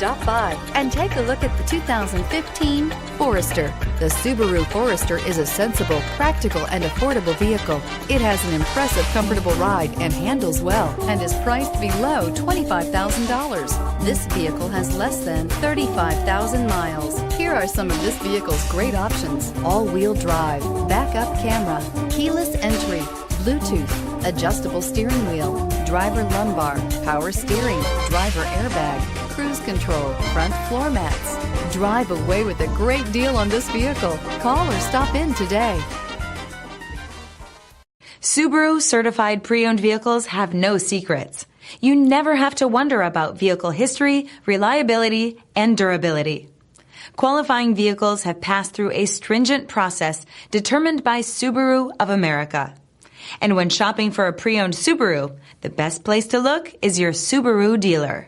stop by and take a look at the 2015 Forester. The Subaru Forester is a sensible, practical, and affordable vehicle. It has an impressive, comfortable ride and handles well and is priced below $25,000. This vehicle has less than 35,000 miles. Here are some of this vehicle's great options: all-wheel drive, backup camera, keyless entry, Bluetooth, adjustable steering wheel, driver lumbar, power steering, driver airbag, cruise control, front floor mats. Drive away with a great deal on this vehicle. Call or stop in today. Subaru certified pre-owned vehicles have no secrets. You never have to wonder about vehicle history, reliability, and durability. Qualifying vehicles have passed through a stringent process determined by Subaru of America. And when shopping for a pre-owned Subaru, the best place to look is your Subaru dealer.